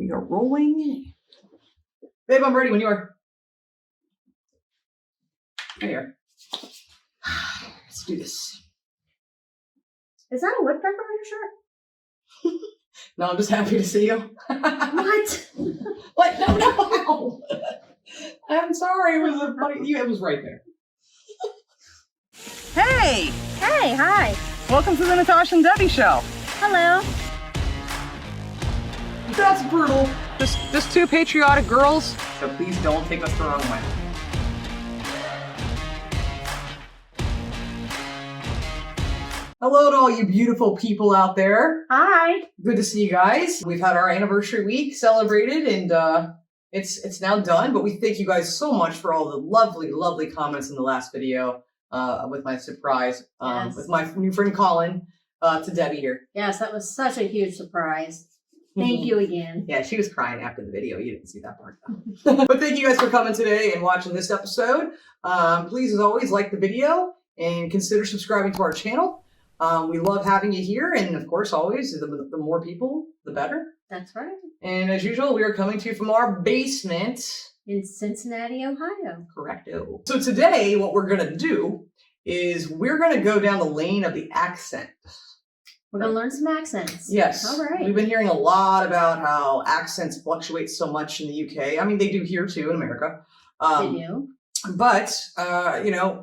We are rolling. Babe, I'm ready when you are. Right here. Let's do this. Is that a woodpecker on your shirt? No, I'm just happy to see you. What? What? No. I'm sorry. It was a funny. It was right there. Hey! Hey, hi. Welcome to the Natasha and Debbie show. Hello. That's brutal. Just two patriotic girls. So please don't take us the wrong way. Hello to all you beautiful people out there. Hi. Good to see you guys. We've had our anniversary week celebrated and it's now done, but we thank you guys so much for all the lovely comments in the last video with my surprise with my new friend Colin to Debbie here. Yes, that was such a huge surprise. Thank you again. Yeah, she was crying after the video. You didn't see that part though. But thank you guys for coming today and watching this episode. Please, as always, like the video and consider subscribing to our channel. We love having you here, and of course, always, the more people, the better. That's right. And as usual, we are coming to you from our basement. In Cincinnati, Ohio. Correcto. So today, what we're going to do is we're going to go down the lane of the accent. We're going to learn some accents. Yes. All right. We've been hearing a lot about how accents fluctuate so much in the UK. I mean, they do here too in America. They do. But,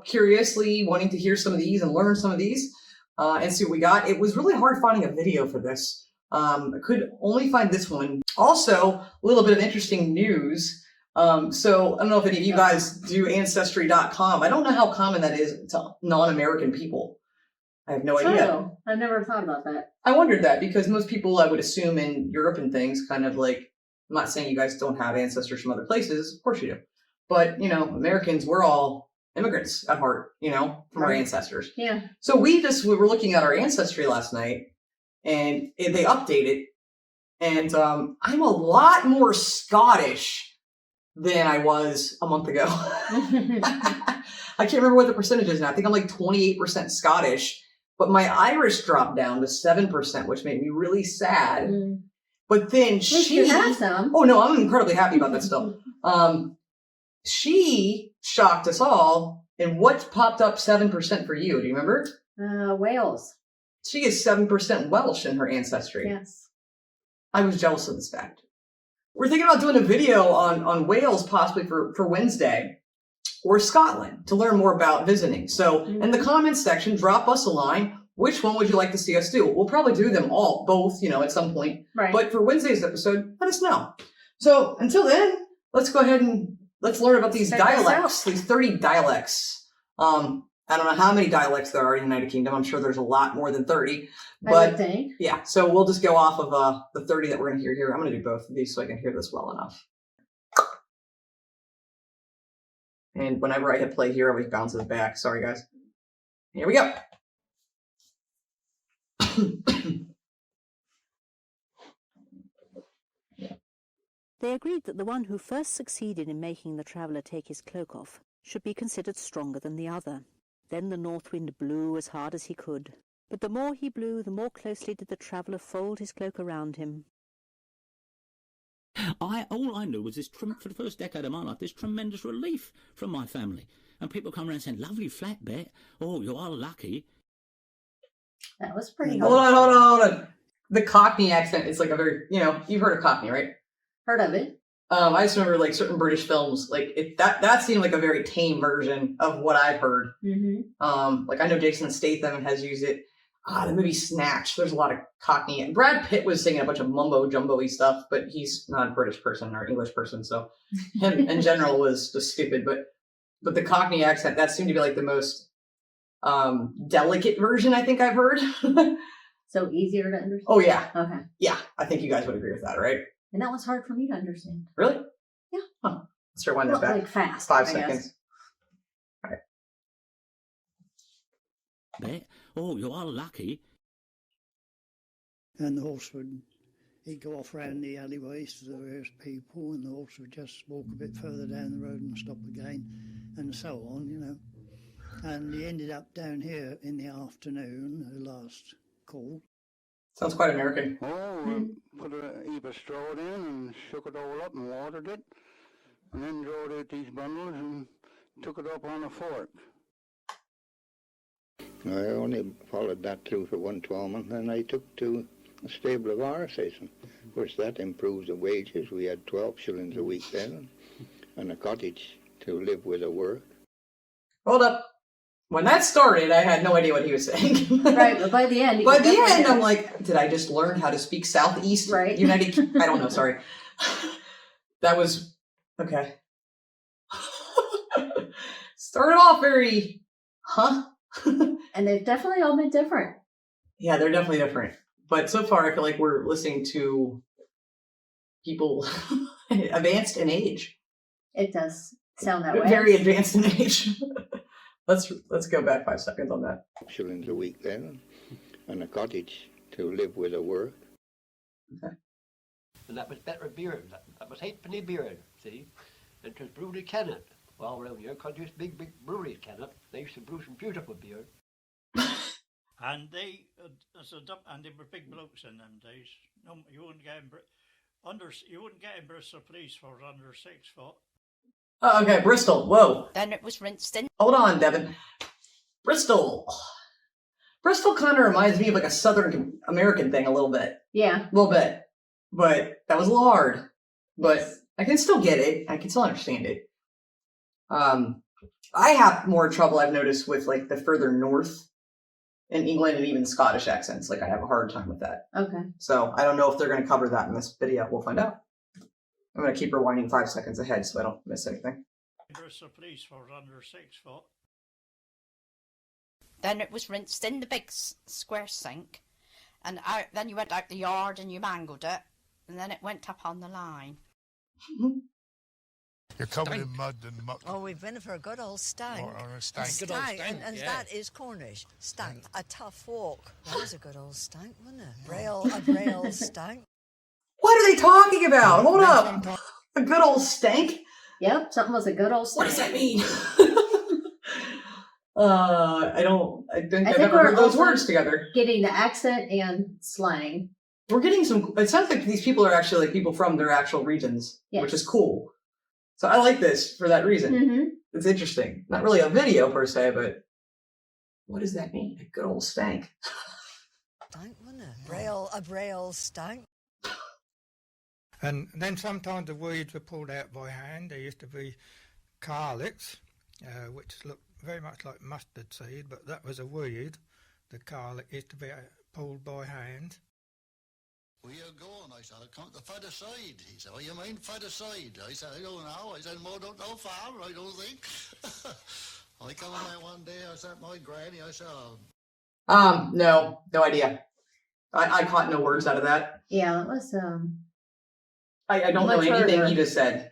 curiously wanting to hear some of these and learn some of these. And see what we got. It was really hard finding a video for this. I could only find this one. Also, a little bit of interesting news. So I don't know if any of you guys do Ancestry.com. I don't know how common that is to non-American people. I have no idea. I've never thought about that. I wondered that because most people I would assume in Europe and things kind of like, I'm not saying you guys don't have ancestors from other places. Of course you do. But, Americans, we're all immigrants at heart, from our ancestors. Yeah. So we were looking at our ancestry last night and they updated and I'm a lot more Scottish than I was a month ago. I can't remember what the percentage is now. I think I'm like 28% Scottish, but my Irish dropped down to 7%, which made me really sad. Mm. But then you have some. Oh no, I'm incredibly happy about that stuff. She shocked us all. And what popped up 7% for you? Do you remember? Wales. She is 7% Welsh in her ancestry. Yes. I was jealous of this fact. We're thinking about doing a video on Wales possibly for Wednesday or Scotland to learn more about visiting. So in the comments section, drop us a line. Which one would you like to see us do? We'll probably do them both, at some point. Right. But for Wednesday's episode, let us know. So until then, let's go ahead and let's learn about these dialects, these 30 dialects. I don't know how many dialects there are in the United Kingdom. I'm sure there's a lot more than 30. But I would think. Yeah, so we'll just go off of the 30 that we're going to hear here. I'm going to do both of these so I can hear this well enough. And whenever I hit play here, it always bounces back. Sorry, guys. Here we go. They agreed that the one who first succeeded in making the traveller take his cloak off should be considered stronger than the other. Then the north wind blew as hard as he could. But the more he blew, the more closely did the traveller fold his cloak around him. All I knew was this, for the first decade of my life, this tremendous relief from my family. And people come around saying, lovely flat bet. Oh, you are lucky. That was pretty Hold on. The Cockney accent is like a very, you've heard of Cockney, right? Heard of it. I just remember like certain British films, like that seemed like a very tame version of what I've heard. Mm-hmm. Like I know Jason Statham has used it. The movie Snatch, there's a lot of Cockney. And Brad Pitt was singing a bunch of mumbo jumbo-y stuff, but he's not a British person or English person, so him in general was just stupid. But the Cockney accent, that seemed to be like the most delicate version I think I've heard. So easier to understand? Oh yeah. Okay. Yeah, I think you guys would agree with that, right? And that was hard for me to understand. Really? Yeah. Huh. Let's rewind that back. Like fast. 5 seconds. All right. Bet. Oh, you are lucky. And the horse he'd go off round the alleyways to the various people, and the horse would just walk a bit further down the road and stop again, and so on, And he ended up down here in the afternoon, the last call. Sounds quite American. Oh, put a heap of straw in and shook it all up and watered it, and then drawed out these bundles and took it up on a fork. I only followed that through for 1 12 and then I took to a stable of horses. Of course, that improves the wages. We had 12 shillings a week then, and a cottage to live with or work. Hold up. When that started, I had no idea what he was saying. Right, but by the end... By the end, I'm like, did I just learn how to speak Southeast United... I don't know, sorry. That was... Okay. Started off very... Huh? And they've definitely all been different. Yeah, they're definitely different. But so far, I feel like we're listening to people advanced in age. It does sound that way. Very advanced in age. Let's go back 5 seconds on that. Shillings a week then, and a cottage to live with or work. Okay. And that was better beer. That was halfpenny beer, see? And it was brewed in Canada. Well, around here, because there's big breweries, Canada. They used to brew some beautiful beer. And they were big blokes in them days. No, you wouldn't get in Bristol Police for under 6 foot. Oh, okay, Bristol. Whoa. Then it was rinsed in. Hold on, Devin. Bristol. Bristol kind of reminds me of like a Southern American thing a little bit. Yeah. A little bit. But that was a little hard. But I can still get it. I can still understand it. I have more trouble, I've noticed, with like the further north in England and even Scottish accents. Like I have a hard time with that. Okay. So I don't know if they're going to cover that in this video. We'll find out. I'm going to keep rewinding 5 seconds ahead so I don't miss anything. Bristol Police for under 6 foot. Then it was rinsed in the big square sink, and then you went out the yard and you mangled it, and then it went up on the line. You're covered in mud and muck. Oh, we've been for a good old stank. Or a stank. Stank, Good old stank, and yeah. that is Cornish. Stank, a tough walk. That was a good old stank, wasn't it? A braille stank. What are they talking about? Hold up. A good old stank? Yep, something was a good old stank. What does that mean? I think I've never we're heard those also words together. Getting the accent and slang. We're getting some, it sounds like these people are actually like people from their actual regions, Yes. which is cool. So I like this for that reason. Mm-hmm. It's interesting. Not really a video per se, but what does that mean? A good old stank. Stank, wasn't it? A braille stank. And then sometimes the weeds were pulled out by hand. There used to be carlicks, which looked very much like mustard seed, but that was a weed. The carlick used to be pulled by hand. Where you going? I said, I come to further side. He said, oh, you mean further side? I said, I don't know. I said, more don't know far, I don't think. I come in there one day, I said, my granny, I said, oh. No idea. I caught no words out of that. Yeah, it was, I don't know anything he just said.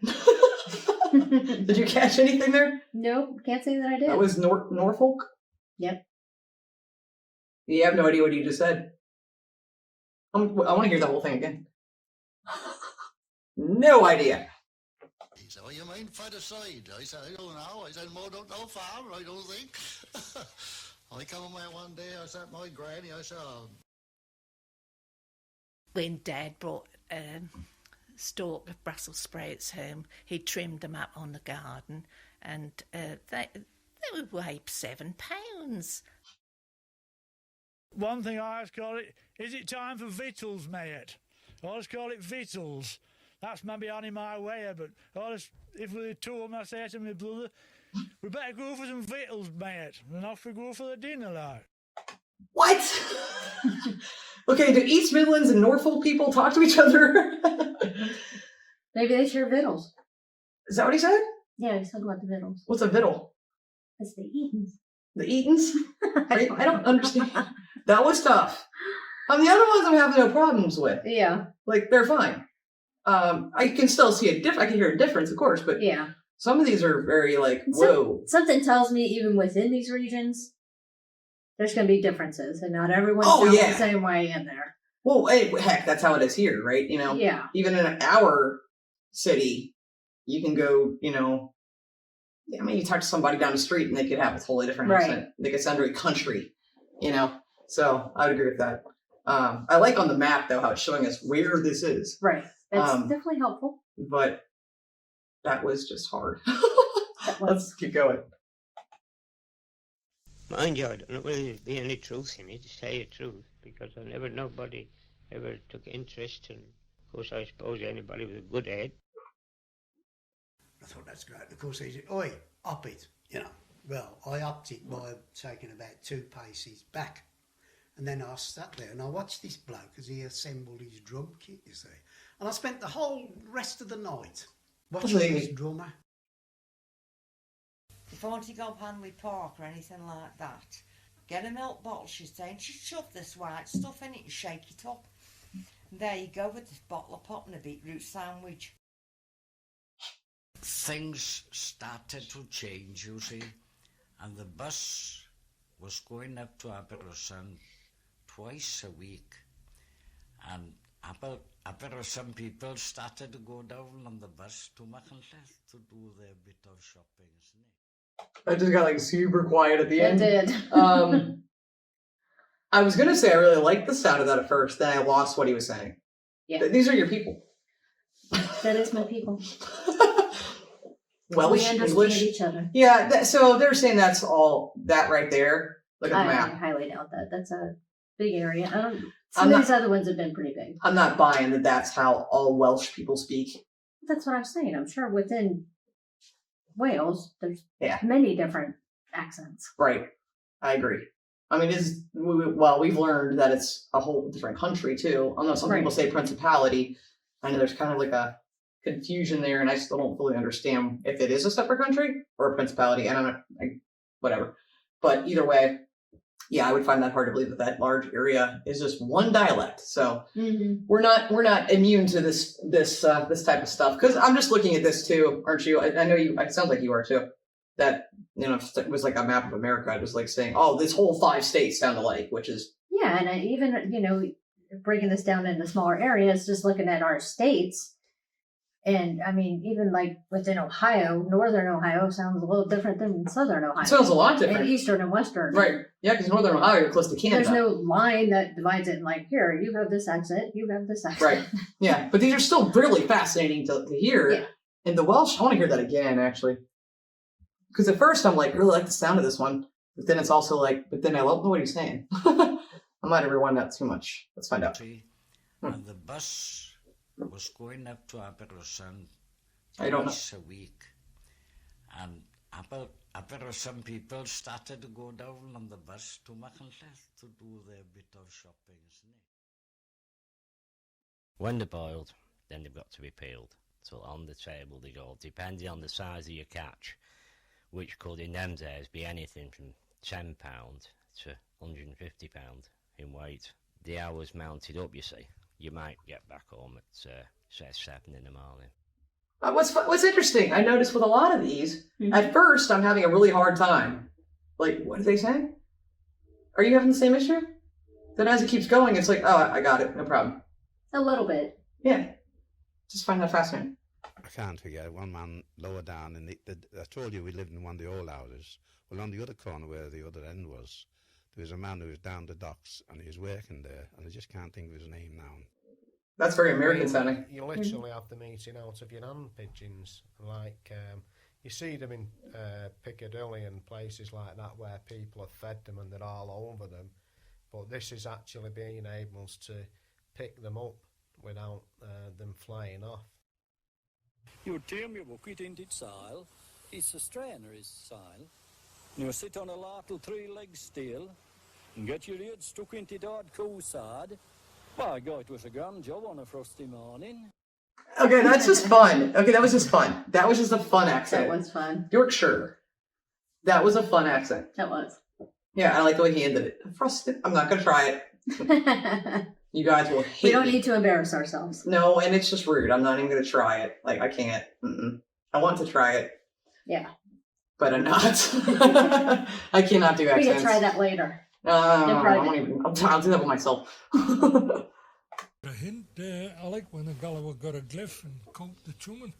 Did you catch anything there? Nope, can't say that I did. That was Norfolk? Yep. You have no idea what you just said. I want to hear the whole thing again. No idea. He said, oh, you mean further side? I said, I don't know. I said, more don't know far, I don't think. I come in there one day, I said, my granny, I said, oh. When Dad brought stalk of Brussels sprouts home, he trimmed them up on the garden, and they would weigh £7. One thing I always call it, is it time for victuals, mate? I always call it victuals. That's maybe on in my way, but if we're two of them, I say to my brother, we better go for some victuals, mate, and off we go for the dinner, like. What? Okay, do East Midlands and Norfolk people talk to each other? Maybe they share victuals. Is that what he said? Yeah, he's talking about the victuals. What's a victual? It's the Eatons. The Eatons? I don't understand. That was tough. The other ones I'm having no problems with. Yeah. Like, they're fine. I can still see I can hear a difference, of course, but yeah, some of these are very like, whoa. Something tells me even within these regions, there's going to be differences, and not everyone sounds the same way in there. Well, heck, that's how it is here, right? You know, yeah. Even in our city, you can go, you know, I mean, you talk to somebody down the street and they could have a totally different accent. They could sound very country, you know. So I would agree with that. I like on the map though how it's showing us where this is. Right. That's definitely helpful. But that was just hard. Let's keep going. Mind you, I don't know whether there'd be any truth in it, to tell you the truth, because nobody ever took interest, and of course I suppose anybody with a good head. I thought that's great. Of course, he said, "Oi, up it," you know. Well, I upped it by taking about 2 paces back. And then I sat there and I watched this bloke as he assembled his drum kit, you see. And I spent the whole rest of the night watching this drummer. If I want to go up Hanley Park or anything like that, get a milk bottle, she's saying, just shove this white stuff in it and shake it up. And there you go with this bottle of pop and a beetroot sandwich. Things started to change, you see, and the bus was going up to Aberystwyth twice a week, and some people started to go down on the bus to Machynlleth to do their bit of shopping, isn't it? I just got like super quiet at the end. It did. I was gonna say I really liked the sound of that at first, then I lost what he was saying. Yeah. These are your people. That is my people. Welsh, we understand English. each other. Yeah, so they're saying that's all that right there. Look at the I map. highly doubt that. That's a big area. Some I'm of these other ones have been pretty big. I'm not buying that that's how all Welsh people speak. That's what I'm saying. I'm sure within Wales, there's Yeah. many different accents. Right. I agree. I mean, we've learned that it's a whole different country too. I know some people say principality. I know there's kind of like a confusion there, and I still don't fully understand if it is a separate country or a principality. And I'm whatever. But either way, yeah, I would find that hard to believe that that large area is just one dialect. So we're not immune to this type of stuff. Because I'm just looking at this too, aren't you? I know you. It sounds like you are too. That if it was like a map of America, just like saying, oh, this whole 5 states sound alike, which is Yeah, and even breaking this down into smaller areas, just looking at our states. And I mean, even like within Ohio, northern Ohio sounds a little different than southern Ohio. It sounds a lot different. And eastern and western. Right. Yeah, because northern Ohio, you're close to Canada. There's no line that divides it. Like, here, you have this accent, you have this accent. Right. Yeah, but these are still really fascinating to hear. Yeah. And the Welsh, I want to hear that again, actually. Because at first I'm like, really like the sound of this one. But then it's also like, but then I don't know what he's saying. I might have rewind that too much. Let's find out. And the bus was going up to Aberystwyth I don't know. twice a week. And some people started to go down on the bus to Machynlleth to do their bit of shopping, isn't it? When they're boiled, then they've got to be peeled. So on the table they go, depending on the size of your catch, which could in them days be anything from £10 to £150 in weight. The hours mounted up, you see. You might get back home at, say, 7 in the morning. What's interesting, I noticed with a lot of these, at first I'm having a really hard time. Like, what are they saying? Are you having the same issue? Then as it keeps going, it's like, oh, I got it, no problem. A little bit. Yeah. Just find that fascinating. I can't forget one man lower down in I told you we lived in one of the old houses. Well, on the other corner where the other end was, there was a man who was down the docks and he was working there, and I just can't think of his name now. That's very American sounding. You literally have them eating out of your hand pigeons. Like, you see them in Piccadilly and places like that where people have fed them and they're all over them. But this is actually being able to pick them up without them flying off. You turn your bucket into its style. It's a strainer, is style. You sit on a little 3-leg steel and get your head stuck into that cool side. By God, it was a grand job on a frosty morning. Okay, that's just fun. Okay, that was just fun. That was just a fun accent. That was fun. Yorkshire. That was a fun accent. That was. Yeah, I like the way he ended it. Frosted. I'm not going to try it. You guys will hate We don't need to embarrass ourselves. No, and it's just rude. I'm not even going to try it. Like, I can't. I want to try it, Yeah. but I'm not. I cannot do We accents. can try that later. I won't even. I'll do that with myself. A hint, Alec, when a Gulliver got a glyph and caught the chuman.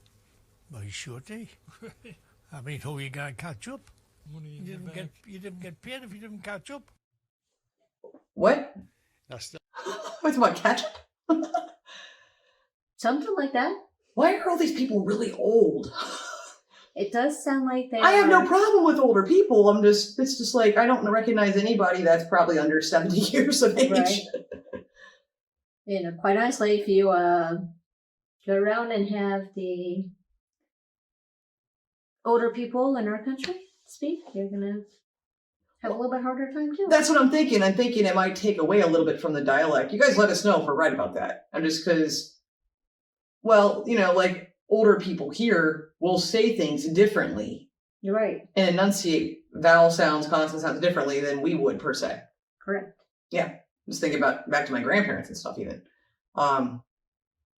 Why should he? I mean, how are you going to catch up? Money in You the bank. didn't get paid if you didn't catch up. What? That's What's about ketchup? Something like that. Why are all these people really old? It does sound like they I have no are- problem with older people. It's just like, I don't recognize anybody that's probably under 70 years of age. Right. You know, quite honestly, if you go around and have the older people in our country speak, you're gonna have a little bit harder time too. That's what I'm thinking. I'm thinking it might take away a little bit from the dialect. You guys let us know if we're right about that. I'm just because, well, you know, like older people here will say things differently. You're right. And enunciate vowel sounds, consonant sounds differently than we would per se. Correct. Yeah. Just thinking about back to my grandparents and stuff even.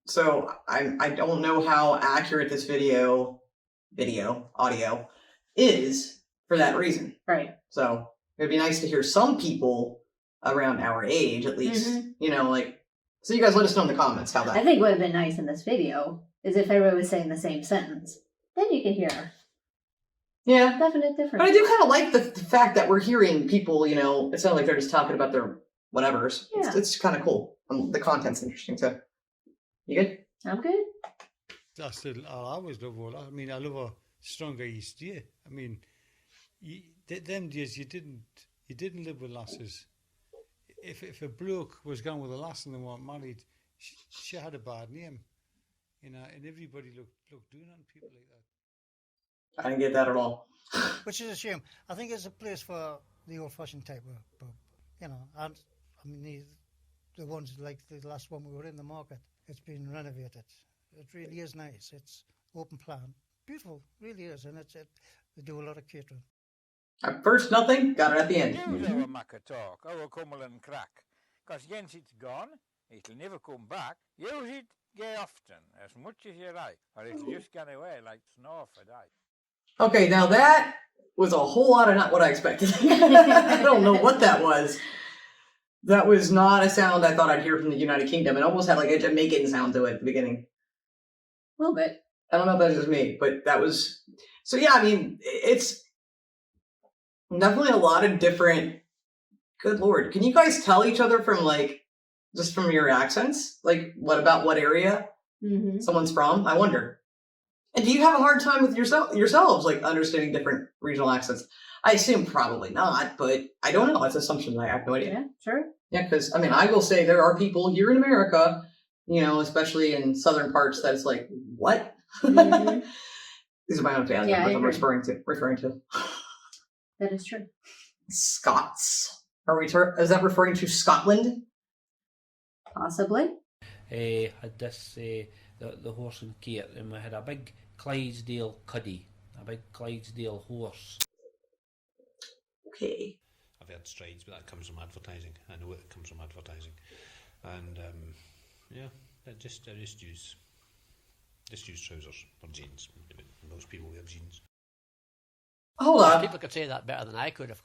So I don't know how accurate this audio is for that reason. Right. So it'd be nice to hear some people around our age at least, you know, like, so you guys let us know in the comments how that. I think what would have been nice in this video is if everybody was saying the same sentence. Then you can hear. Yeah. Definite difference. But I do kind of like the fact that we're hearing people, you know, it's not like they're just talking about their whatevers. Yeah. It's kind of cool. The content's interesting too. You good? I'm good. That's the, I always love all that. I mean, I love a stronger East year. I mean, them days you didn't live with lasses. If a bloke was gone with a lass and they weren't married, she had a bad name, you know, and everybody looked down on people like that. I didn't get that at all. Which is a shame. I think it's a place for the old-fashioned type of pub, you know. And I mean, the ones like the last one we were in the market, it's been renovated. It really is nice. It's open plan, beautiful, really is, and they do a lot of catering. At first, nothing. Got it at the end. Use our Macca talk, our Cumberland crack. Because once it's gone, it'll never come back. Use it gay often, as much as you like, or it'll just get away like snow for day. Okay, now that was a whole lot of not what I expected. I don't know what that was. That was not a sound I thought I'd hear from the United Kingdom. It almost had like a Jamaican sound to it at the beginning. A little bit. I don't know if that's just me, but that was... So yeah, I mean, it's definitely a lot of different... Good Lord. Can you guys tell each other from like, just from your accents? Like, what area someone's from? I wonder. And do you have a hard time with yourselves, like understanding different regional accents? I assume probably not, but I don't know. It's an assumption. I have no idea. Yeah, sure. Yeah, because, I mean, I will say there are people here in America, you know, especially in southern parts, that it's like, what? These are my own family members I'm referring to. That is true. Scots. Is that referring to Scotland? Possibly. Had this, the horse and gate, and we had a big Clydesdale cuddy, a big Clydesdale horse. Okay. I've had strides, but that comes from advertising. I know it comes from advertising, and yeah, I just use trousers or jeans. Most people wear jeans. Hold on. People could say that better than I could have.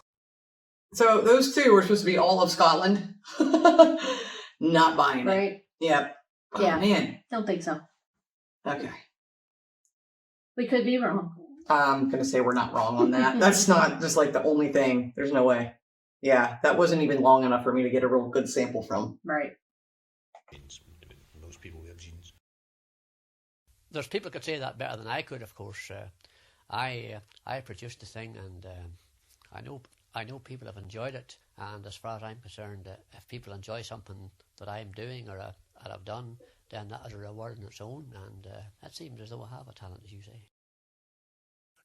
So those two were supposed to be all of Scotland. Not buying it. Right. Yep. Oh, Yeah. man. Don't think so. Okay. We could be wrong. I'm going to say we're not wrong on that. That's not just like the only thing. There's no way. Yeah, that wasn't even long enough for me to get a real good sample from. Right. Most people wear jeans. There's people could say that better than I could, of course. I produced the thing, and I know people have enjoyed it. And as far as I'm concerned, if people enjoy something that I'm doing or I've done, then that is a reward in its own. And it seems as though I have a talent, as you say.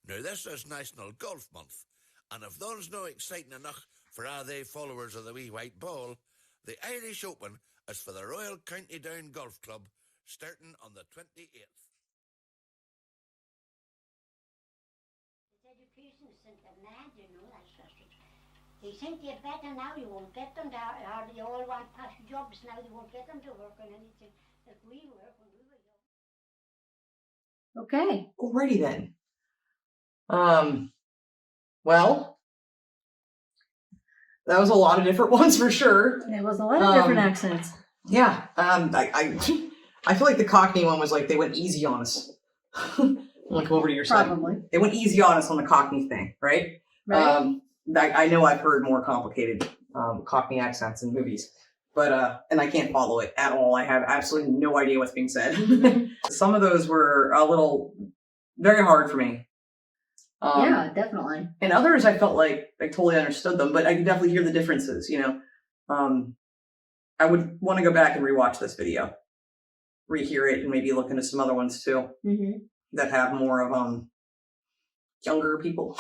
Now this is National Golf Month, and if those no exciting enough for all they followers of the wee white ball, the Irish Open is for the Royal County Down Golf Club, starting on the 28th. Education isn't a man, you know, that's just it. They think they're better now, you won't get them there, or they all want past jobs now, they won't get them to work on anything that we work when we were young. Okay. Alrighty then. Well, that was a lot of different ones for sure. There was a lot of different accents. Yeah. I feel like the Cockney one was like they went easy on us. I'm gonna come over to your side. Probably. They went easy on us on the Cockney thing, right? Right. I know I've heard more complicated Cockney accents in movies. but and I can't follow it at all. I have absolutely no idea what's being said. Some of those were a little very hard for me. Yeah, definitely. And others, I felt like I totally understood them, but I could definitely hear the differences. I would want to go back and rewatch this video, rehear it, and maybe look into some other ones too that have more of younger people.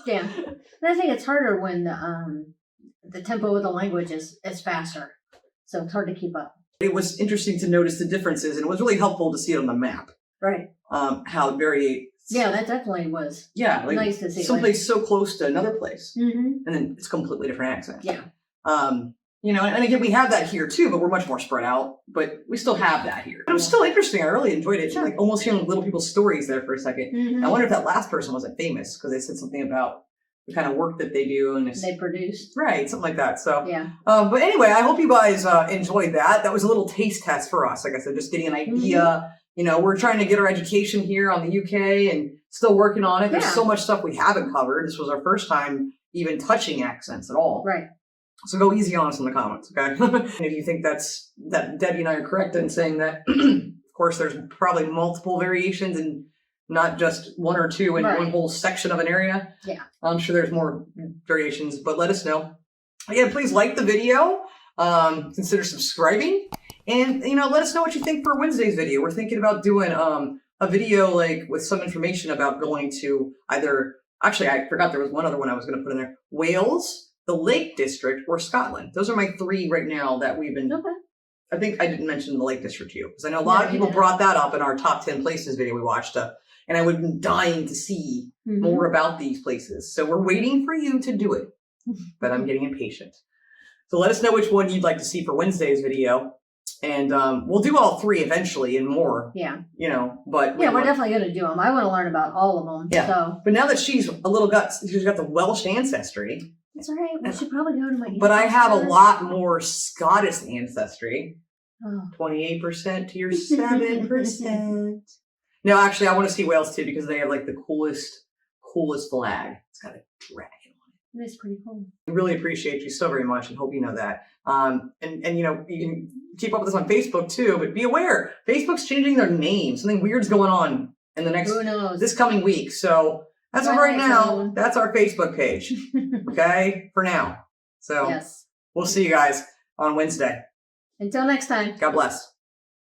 Yeah, and I think it's harder when the tempo of the language is faster, so it's hard to keep up. It was interesting to notice the differences, and it was really helpful to see it on the map. Right. How very that definitely was like nice to see. Someplace so close to another place, and then it's completely different accent. Yeah. And again, we have that here too, but we're much more spread out. But we still have that here. It was still interesting. I really enjoyed it. Like almost hearing little people's stories there for a second. I wonder if that last person wasn't famous because they said something about the kind of work that they do and they produce. Right, something like that. So yeah. But anyway, I hope you guys enjoyed that. That was a little taste test for us. Like I said, just getting an idea. We're trying to get our education here on the UK and still working on it. There's so much stuff we haven't covered. This was our first time even touching accents at all. Right. So go easy on us in the comments, okay? And if you think that Debbie and I are correct in saying that, of course, there's probably multiple variations and not just one or two in one whole section of an area. Yeah. I'm sure there's more variations, but let us know. Again, please like the video, consider subscribing, and let us know what you think for Wednesday's video. We're thinking about doing a video like with some information about going to either. Actually, I forgot there was one other one I was going to put in there: Wales, the Lake District, or Scotland. Those are my three right now that we've been. Okay. I think I didn't mention the Lake District to you because I know a lot of people brought that up in our top 10 places video we watched, and I would be dying to see more about these places. So we're waiting for you to do it, but I'm getting impatient. So let us know which one you'd like to see for Wednesday's video. And we'll do all three eventually and more. Yeah. But we're definitely going to do them. I want to learn about all of them. Yeah. So. But now that she's she's got the Welsh ancestry. That's all right. We should probably go to my. But I have a lot more Scottish ancestry. Oh. 28% to your 7%. No, actually, I want to see Wales too because they have like the coolest flag. It's got a dragon. That's pretty cool. We really appreciate you so very much and hope you know that. And you can keep up with us on Facebook too, but be aware, Facebook's changing their name. Something weird's going on in the this coming week. So as of right now, that's our Facebook page. Okay? For now. So we'll see you guys on Wednesday. Until next time. God bless.